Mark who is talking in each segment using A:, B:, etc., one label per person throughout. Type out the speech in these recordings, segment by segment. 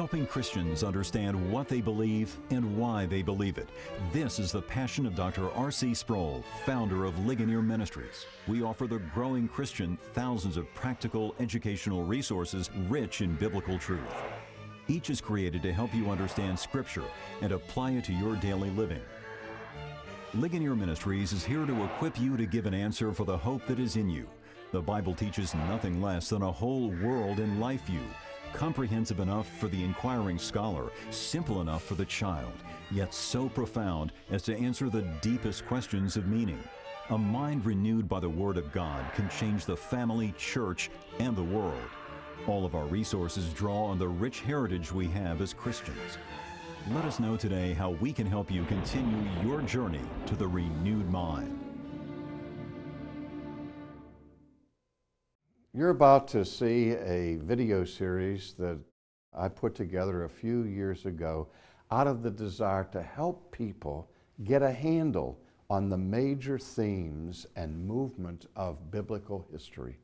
A: helping Christians understand what they believe and why they believe it. This is the passion of Dr. R.C. Sproul, founder of Ligonier Ministries. We offer the growing Christian thousands of practical educational resources rich in biblical truth. Each is created to help you understand Scripture and apply it to your daily living. Ligonier Ministries is here to equip you to give an answer for the hope that is in you. The Bible teaches nothing less than a whole world and life view, comprehensive enough for the inquiring scholar, simple enough for the child, yet so profound as to answer the deepest questions of meaning. A mind renewed by the Word of God can change the family, church, and the world. All of our resources draw on the rich heritage we have as Christians. Let us know today how we can help you continue your journey to the renewed mind.
B: You're about to see a video series that I put together a few years ago out of the desire to help people get a handle on the major themes and movement of biblical history,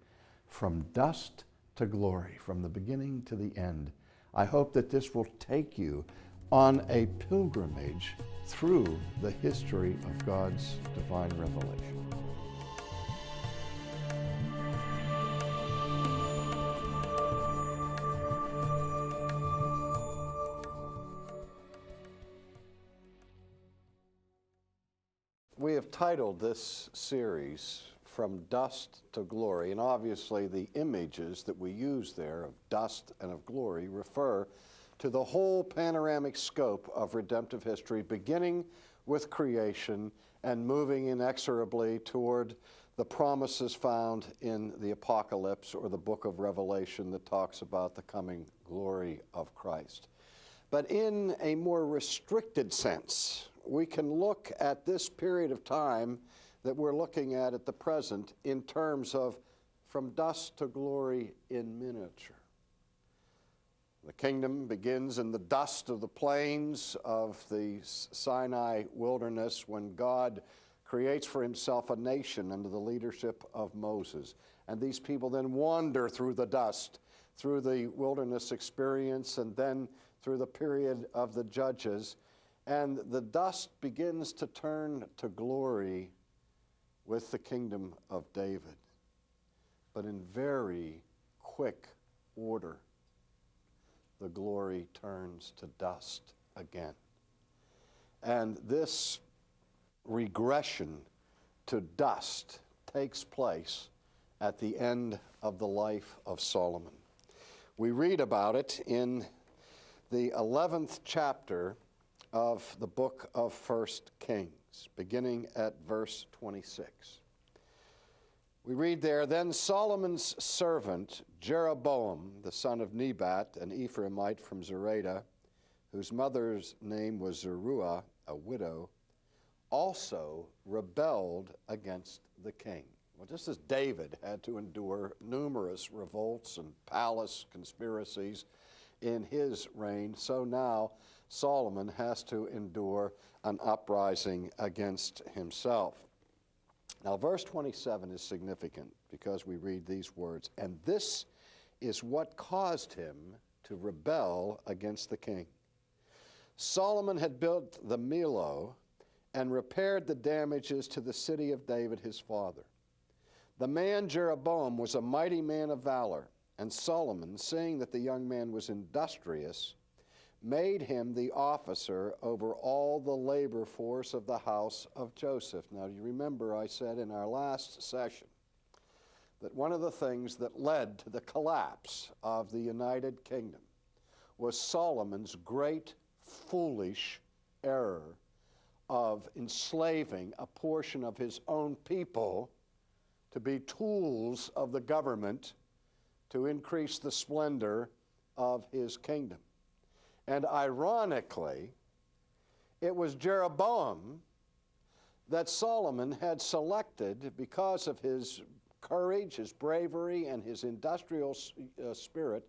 B: from dust to glory, from the beginning to the end. I hope that this will take you on a pilgrimage through the history of God's divine revelation. We have titled this series From Dust to Glory, and obviously the images that we use there of dust and of glory refer to the whole panoramic scope of redemptive history, beginning with creation and moving inexorably toward the promises found in the Apocalypse or the book of Revelation that talks about the coming glory of Christ. But in a more restricted sense, we can look at this period of time that we're looking at the present in terms of from dust to glory in miniature. The kingdom begins in the dust of the plains of the Sinai wilderness when God creates for himself a nation under the leadership of Moses. And these people then wander through the dust, through the wilderness experience, and then through the period of the judges. And the dust begins to turn to glory with the kingdom of David, but in very quick order. The glory turns to dust again. And this regression to dust takes place at the end of the life of Solomon. We read about it in the 11th chapter of the book of 1 Kings, beginning at verse 26. We read there, "Then Solomon's servant Jeroboam, the son of Nebat, an Ephraimite from Zereda, whose mother's name was Zeruiah, a widow, also rebelled against the king." Well, just as David had to endure numerous revolts and palace conspiracies in his reign, so now Solomon has to endure an uprising against himself. Now, verse 27 is significant because we read these words, "And this is what caused him to rebel against the king. Solomon had built the Millo and repaired the damages to the city of David his father. The man Jeroboam was a mighty man of valor, and Solomon, seeing that the young man was industrious, made him the officer over all the labor force of the house of Joseph." Now, you remember I said in our last session that one of the things that led to the collapse of the United Kingdom was Solomon's great foolish error of enslaving a portion of his own people to be tools of the government to increase the splendor of his kingdom. And ironically, it was Jeroboam that Solomon had selected because of his courage, his bravery, and his industrial spirit,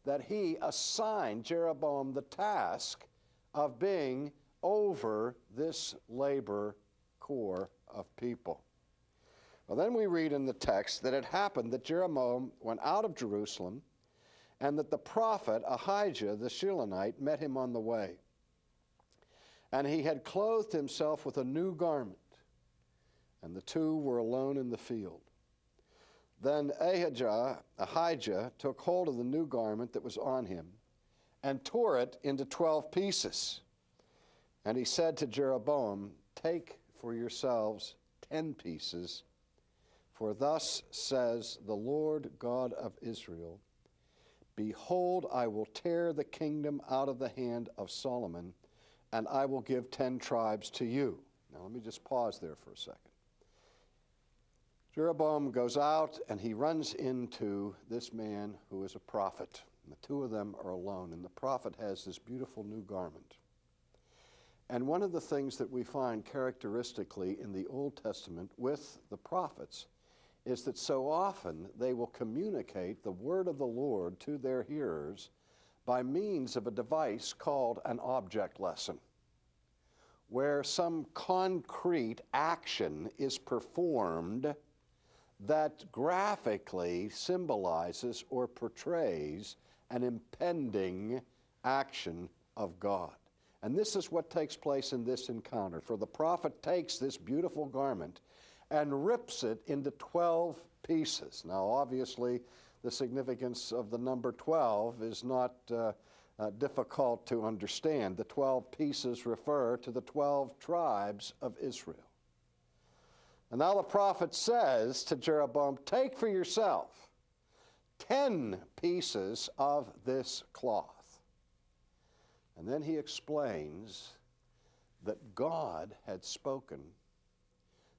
B: that he assigned Jeroboam the task of being over this labor corps of people. Well, then we read in the text that it happened that Jeroboam went out of Jerusalem and that the prophet Ahijah the Shilonite met him on the way. And he had clothed himself with a new garment, and the two were alone in the field. Then Ahijah took hold of the new garment that was on him, and tore it into 12 pieces. And he said to Jeroboam, "Take for yourselves 10 pieces, for thus says the Lord God of Israel, Behold, I will tear the kingdom out of the hand of Solomon, and I will give 10 tribes to you." Now let me just pause there for a second. Jeroboam goes out and he runs into this man who is a prophet. And the two of them are alone, and the prophet has this beautiful new garment. And one of the things that we find characteristically in the Old Testament with the prophets is that so often they will communicate the word of the Lord to their hearers by means of a device called an object lesson, where some concrete action is performed that graphically symbolizes or portrays an impending action of God. And this is what takes place in this encounter. For the prophet takes this beautiful garment and rips it into 12 pieces. Now, obviously, the significance of the number 12 is not difficult to understand. The 12 pieces refer to the 12 tribes of Israel. And now the prophet says to Jeroboam, "Take for yourself 10 pieces of this cloth." And then he explains that God had spoken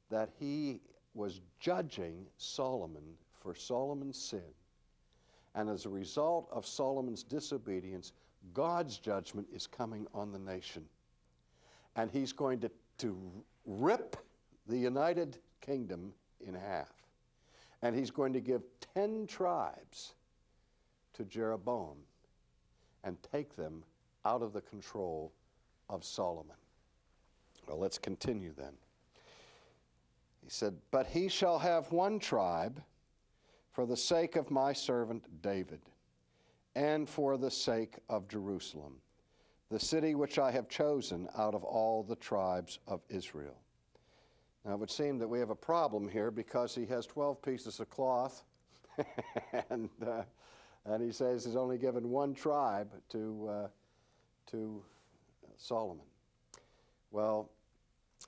B: that he was judging Solomon for Solomon's sin. And as a result of Solomon's disobedience, God's judgment is coming on the nation. And he's going to rip the United Kingdom in half. And he's going to give 10 tribes to Jeroboam and take them out of the control of Solomon. Well, let's continue then. He said, "But he shall have one tribe for the sake of my servant David, and for the sake of Jerusalem, the city which I have chosen out of all the tribes of Israel." Now, it would seem that we have a problem here because he has 12 pieces of cloth, and he says he's only given one tribe to Solomon. Well,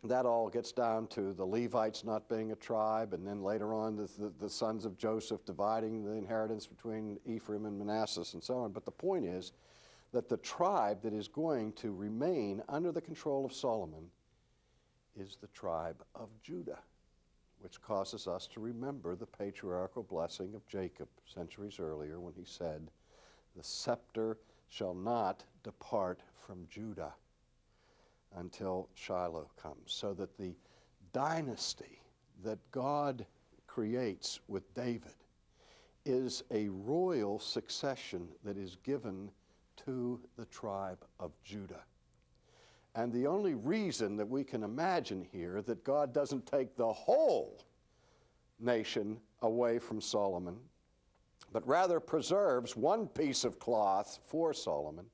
B: that all gets down to the Levites not being a tribe, and then later on the sons of Joseph dividing the inheritance between Ephraim and Manasseh and so on. But the point is that the tribe that is going to remain under the control of Solomon is the tribe of Judah, which causes us to remember the patriarchal blessing of Jacob centuries earlier when he said, "The scepter shall not depart from Judah until Shiloh comes," so that the dynasty that God creates with David is a royal succession that is given to the tribe of Judah. And the only reason that we can imagine here that God doesn't take the whole nation away from Solomon, but rather preserves one piece of cloth for Solomon,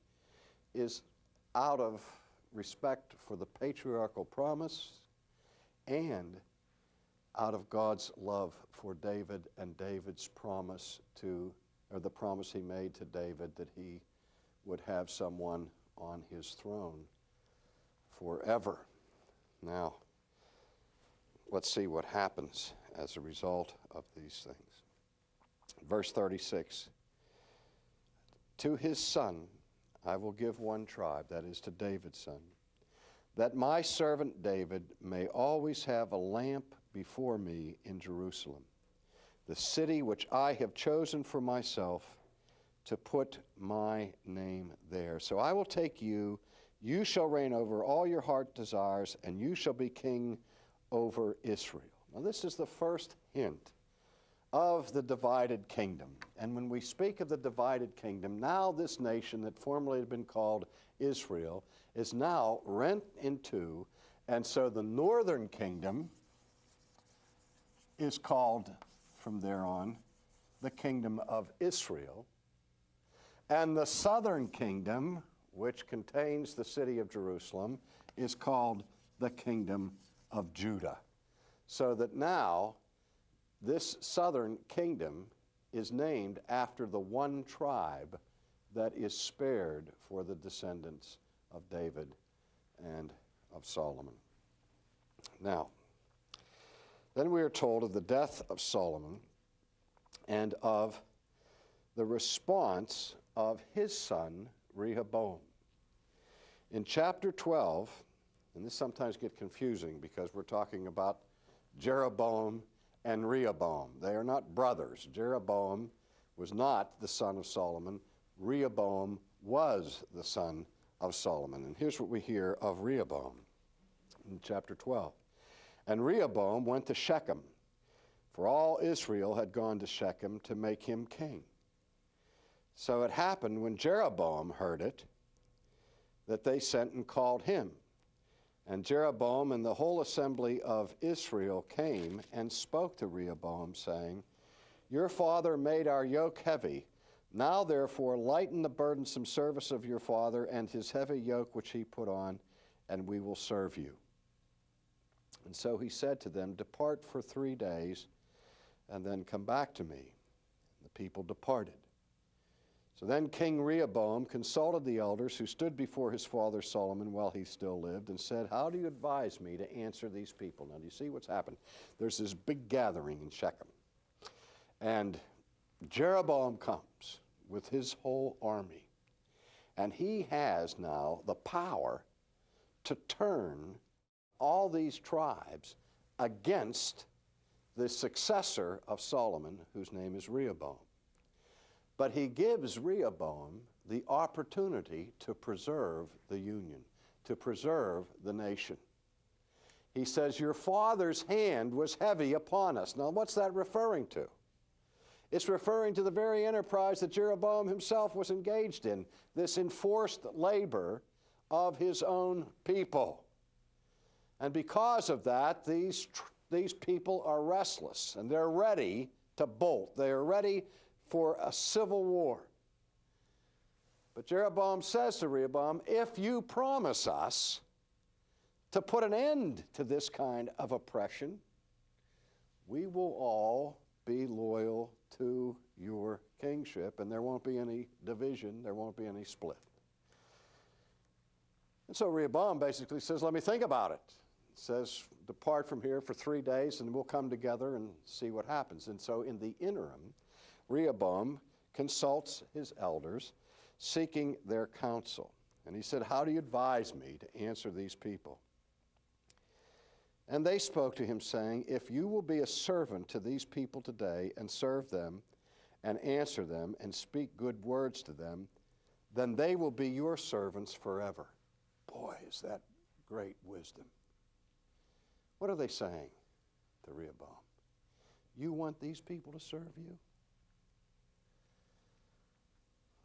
B: is out of respect for the patriarchal promise and out of God's love for David and David's promise or the promise he made to David that he would have someone on his throne forever. Now, let's see what happens as a result of these things. Verse 36, "To his son I will give one tribe," that is to David's son, "that my servant David may always have a lamp before me in Jerusalem, the city which I have chosen for myself to put my name there. So I will take you, you shall reign over all your heart desires, and you shall be king over Israel." Now this is the first hint of the divided kingdom. And when we speak of the divided kingdom, now this nation that formerly had been called Israel is now rent in two, and so the northern kingdom is called from there on the kingdom of Israel, And the southern kingdom, which contains the city of Jerusalem, is called the kingdom of Judah. So that now this southern kingdom is named after the one tribe that is spared for the descendants of David and of Solomon. Now, then we are told of the death of Solomon and of the response of his son Rehoboam. In chapter 12, and this sometimes gets confusing because we're talking about Jeroboam and Rehoboam. They are not brothers. Jeroboam was not the son of Solomon. Rehoboam was the son of Solomon. And here's what we hear of Rehoboam in chapter 12. And Rehoboam went to Shechem, for all Israel had gone to Shechem to make him king. So it happened when Jeroboam heard it that they sent and called him. And Jeroboam and the whole assembly of Israel came and spoke to Rehoboam, saying, Your father made our yoke heavy. Now therefore lighten the burdensome service of your father and his heavy yoke which he put on, and we will serve you. And so he said to them, Depart for 3 days, and then come back to me. And the people departed. So then King Rehoboam consulted the elders who stood before his father Solomon while he still lived and said, How do you advise me to answer these people? Now, do you see what's happened? There's this big gathering in Shechem. And Jeroboam comes with his whole army. And he has now the power to turn all these tribes against the successor of Solomon, whose name is Rehoboam. But he gives Rehoboam the opportunity to preserve the union, to preserve the nation. He says, Your father's hand was heavy upon us. Now, what's that referring to? It's referring to the very enterprise that Jeroboam himself was engaged in, this enforced labor of his own people. And because of that, these people are restless, and they're ready to bolt. They are ready for a civil war. But Jeroboam says to Rehoboam, if you promise us to put an end to this kind of oppression, we will all be loyal to your kingship, and there won't be any division, there won't be any split. And so Rehoboam basically says, let me think about it. He says, depart from here for 3 days, and we'll come together and see what happens. And so in the interim, Rehoboam consults his elders, seeking their counsel. And he said, how do you advise me to answer these people? And they spoke to him, saying, if you will be a servant to these people today and serve them and answer them and speak good words to them, then they will be your servants forever. Boy, is that great wisdom. What are they saying to Rehoboam? You want these people to serve you?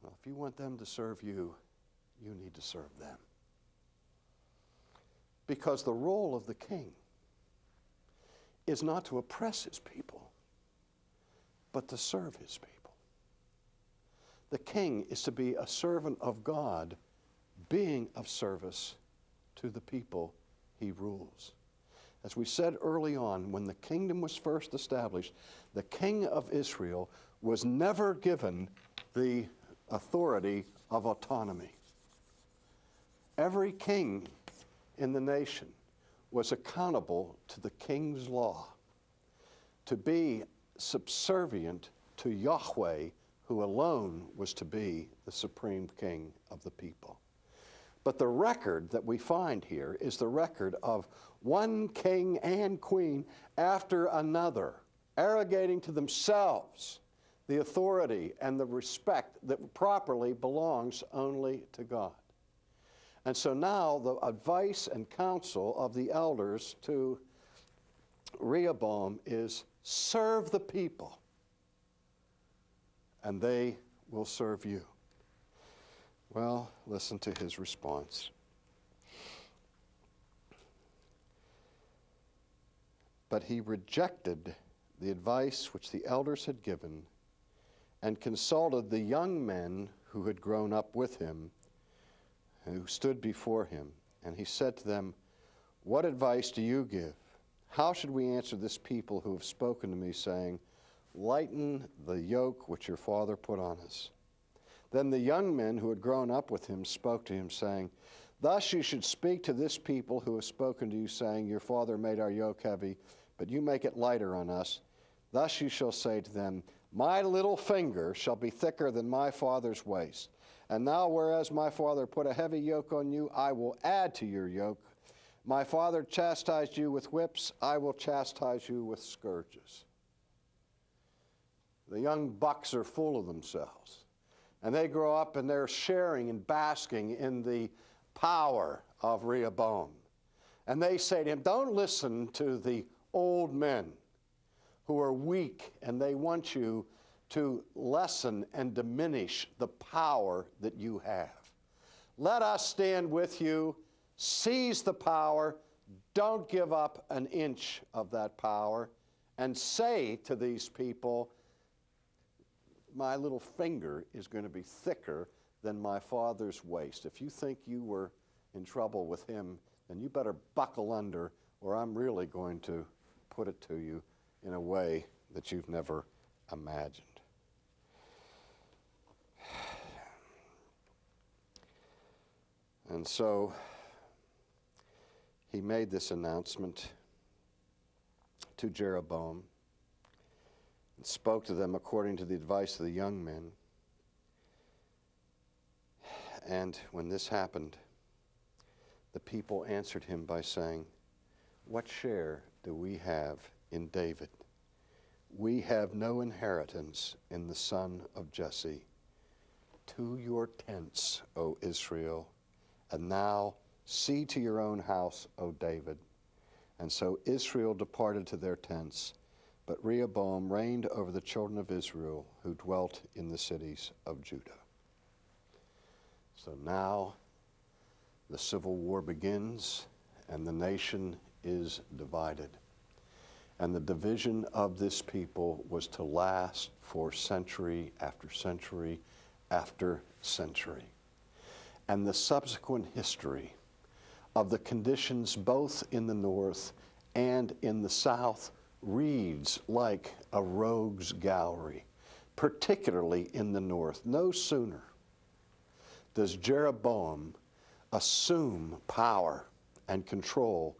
B: Well, if you want them to serve you, you need to serve them. Because the role of the king is not to oppress his people, but to serve his people. The king is to be a servant of God, being of service to the people he rules. As we said early on, when the kingdom was first established, the king of Israel was never given the authority of autonomy. Every king in the nation was accountable to the king's law, to be subservient to Yahweh, who alone was to be the supreme king of the people. But the record that we find here is the record of one king and queen after another, arrogating to themselves the authority and the respect that properly belongs only to God. And so now the advice and counsel of the elders to Rehoboam is serve the people, and they will serve you. Well, listen to his response. But he rejected the advice which the elders had given and consulted the young men who had grown up with him, who stood before him, and he said to them, "What advice do you give? How should we answer this people who have spoken to me, saying, 'Lighten the yoke which your father put on us'?" Then the young men who had grown up with him spoke to him, saying, "Thus you should speak to this people who have spoken to you, saying, 'Your father made our yoke heavy, but you make it lighter on us.' Thus you shall say to them, 'My little finger shall be thicker than my father's waist. And now, whereas my father put a heavy yoke on you, I will add to your yoke. My father chastised you with whips, I will chastise you with scourges.'" The young bucks are full of themselves. And they grow up and they're sharing and basking in the power of Rehoboam. And they say to him, "Don't listen to the old men who are weak, and they want you to lessen and diminish the power that you have. Let us stand with you, seize the power, don't give up an inch of that power, and say to these people, 'My little finger is going to be thicker than my father's waist.' If you think you were in trouble with him, then you better buckle under, or I'm really going to put it to you in a way that you've never imagined." And so he made this announcement to Jeroboam and spoke to them according to the advice of the young men. And when this happened, the people answered him by saying, "What share do we have in David? We have no inheritance in the son of Jesse. To your tents, O Israel, and now see to your own house, O David." And so Israel departed to their tents, but Rehoboam reigned over the children of Israel who dwelt in the cities of Judah. So now the civil war begins, and the nation is divided. And the division of this people was to last for century after century after century. And the subsequent history of the conditions both in the north and in the south reads like a rogues gallery, particularly in the north. No sooner does Jeroboam assume power and control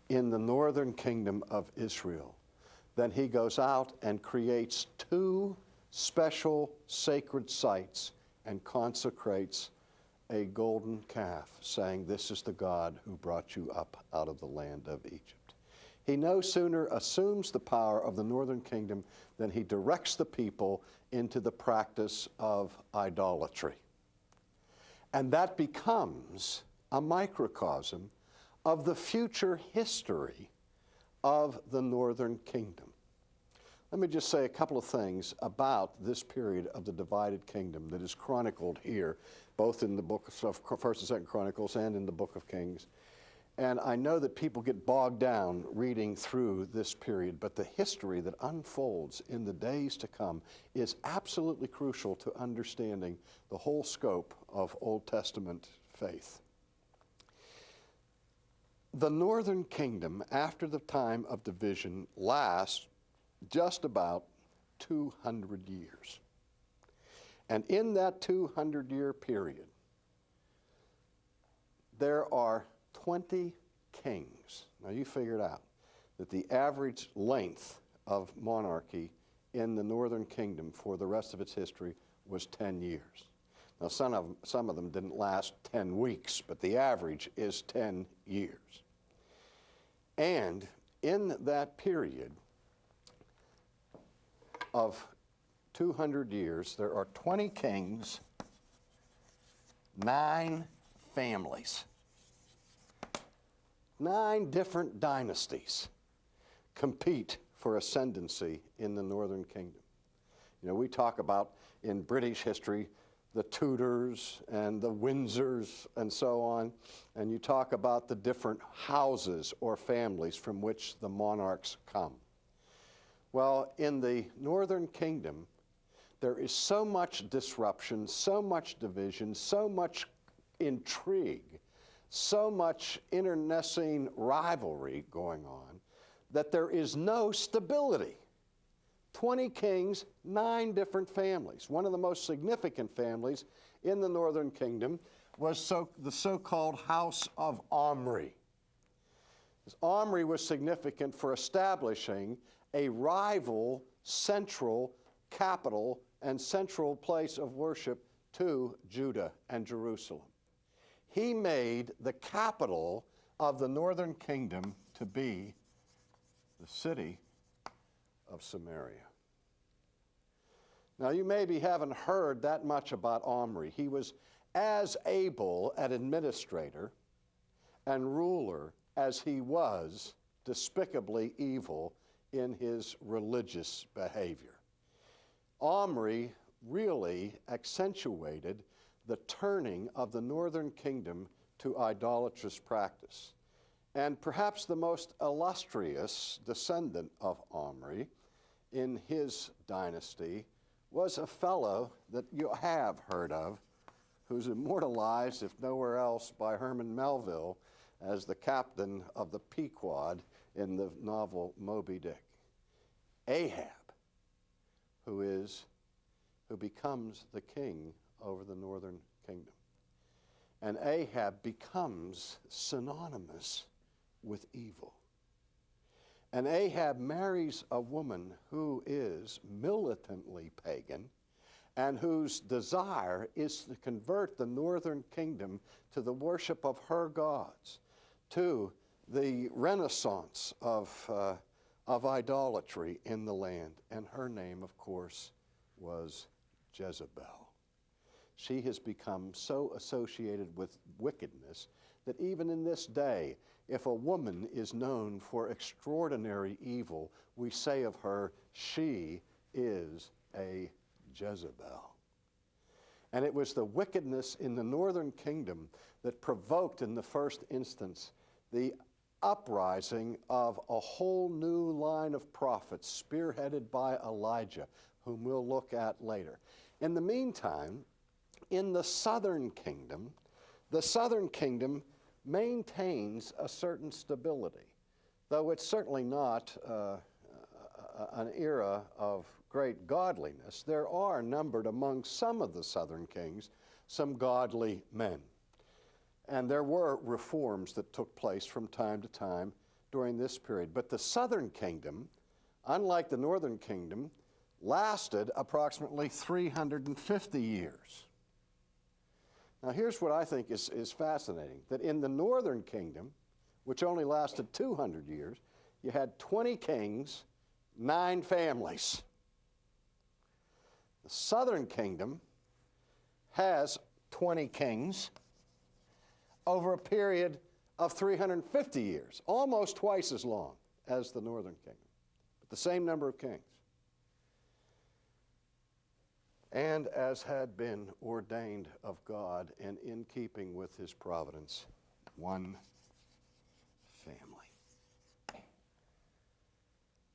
B: in the northern kingdom of Israel than he goes out and creates two special sacred sites and consecrates a golden calf, saying, "This is the God who brought you up out of the land of Egypt." He no sooner assumes the power of the northern kingdom than he directs the people into the practice of idolatry. And that becomes a microcosm of the future history of the northern kingdom. Let me just say a couple of things about this period of the divided kingdom that is chronicled here, both in the book of 1st and 2nd Chronicles and in the book of Kings. And I know that people get bogged down reading through this period, but the history that unfolds in the days to come is absolutely crucial to understanding the whole scope of Old Testament faith. The northern kingdom, after the time of division, lasts just about 200 years. And in that 200-year period, there are 20 kings. Now you figured out that the average length of monarchy in the northern kingdom for the rest of its history was 10 years. Now some of them didn't last 10 weeks, but the average is 10 years. And in that period of 200 years, there are 20 kings, 9 families. 9 different dynasties compete for ascendancy in the northern kingdom. You know, we talk about in British history the Tudors and the Windsors and so on, and you talk about the different houses or families from which the monarchs come. Well, in the northern kingdom, there is so much disruption, so much division, so much intrigue, so much internecine rivalry going on that there is no stability. 20 kings, 9 different families. One of the most significant families in the northern kingdom was the so-called House of Omri. Omri was significant for establishing a rival central capital and central place of worship to Judah and Jerusalem. He made the capital of the northern kingdom to be the city of Samaria. Now, you maybe haven't heard that much about Omri. He was as able an administrator and ruler as he was despicably evil in his religious behavior. Omri really accentuated the turning of the northern kingdom to idolatrous practice. And perhaps the most illustrious descendant of Omri in his dynasty was a fellow that you have heard of, who's immortalized, if nowhere else, by Herman Melville as the captain of the Pequod in the novel Moby Dick. Ahab, who becomes the king over the northern kingdom. And Ahab becomes synonymous with evil. And Ahab marries a woman who is militantly pagan and whose desire is to convert the northern kingdom to the worship of her gods, to the renaissance of idolatry in the land. And her name, of course, was Jezebel. She has become so associated with wickedness that even in this day, if a woman is known for extraordinary evil, we say of her, she is a Jezebel. And it was the wickedness in the northern kingdom that provoked in the first instance the uprising of a whole new line of prophets spearheaded by Elijah, whom we'll look at later. In the meantime, in the southern kingdom maintains a certain stability, though it's certainly not an era of great godliness. There are numbered among some of the southern kings some godly men. And there were reforms that took place from time to time during this period. But the southern kingdom, unlike the northern kingdom, lasted approximately 350 years. Now, here's what I think is fascinating, that in the northern kingdom, which only lasted 200 years, you had 20 kings, 9 families. The southern kingdom has 20 kings over a period of 350 years, almost twice as long as the northern kingdom, but the same number of kings. And as had been ordained of God and in keeping with his providence, one family.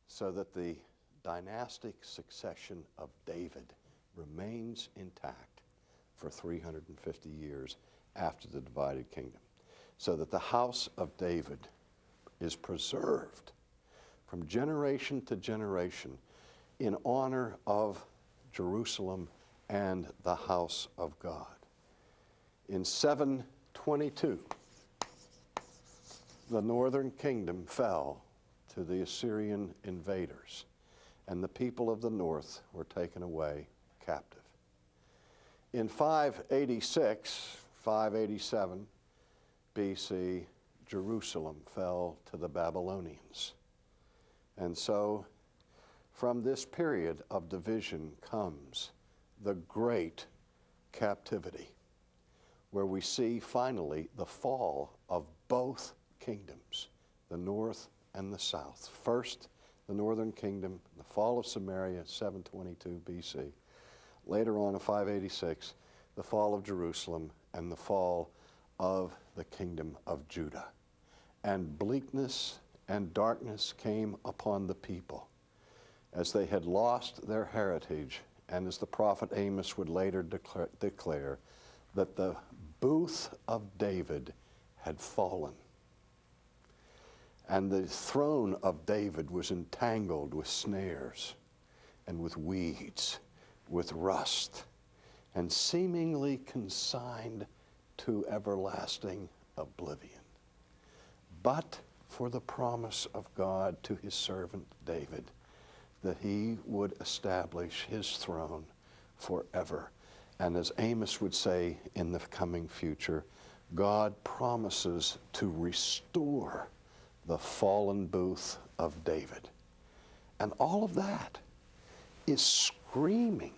B: So that the dynastic succession of David remains intact for 350 years after the divided kingdom. So that the house of David is preserved from generation to generation in honor of Jerusalem and the house of God. In 722, the northern kingdom fell to the Assyrian invaders, and the people of the north were taken away captive. In 586, 587 BC, Jerusalem fell to the Babylonians. And so, from this period of division comes the great captivity, where we see finally the fall of both kingdoms, the north and the south. First, the northern kingdom, the fall of Samaria, 722 BC. Later on in 586, the fall of Jerusalem and the fall of the kingdom of Judah. And bleakness and darkness came upon the people as they had lost their heritage and as the prophet Amos would later declare, that the booth of David had fallen. And the throne of David was entangled with snares and with weeds, with rust, and seemingly consigned to everlasting oblivion. But for the promise of God to his servant David, that he would establish his throne forever. And as Amos would say in the coming future, God promises to restore the fallen booth of David. And all of that is screaming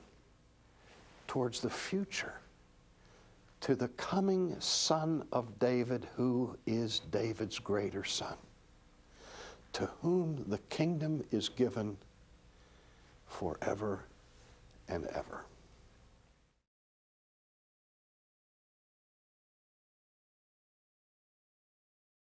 B: towards the future, to the coming Son of David, who is David's greater son, to whom the kingdom is given forever and ever.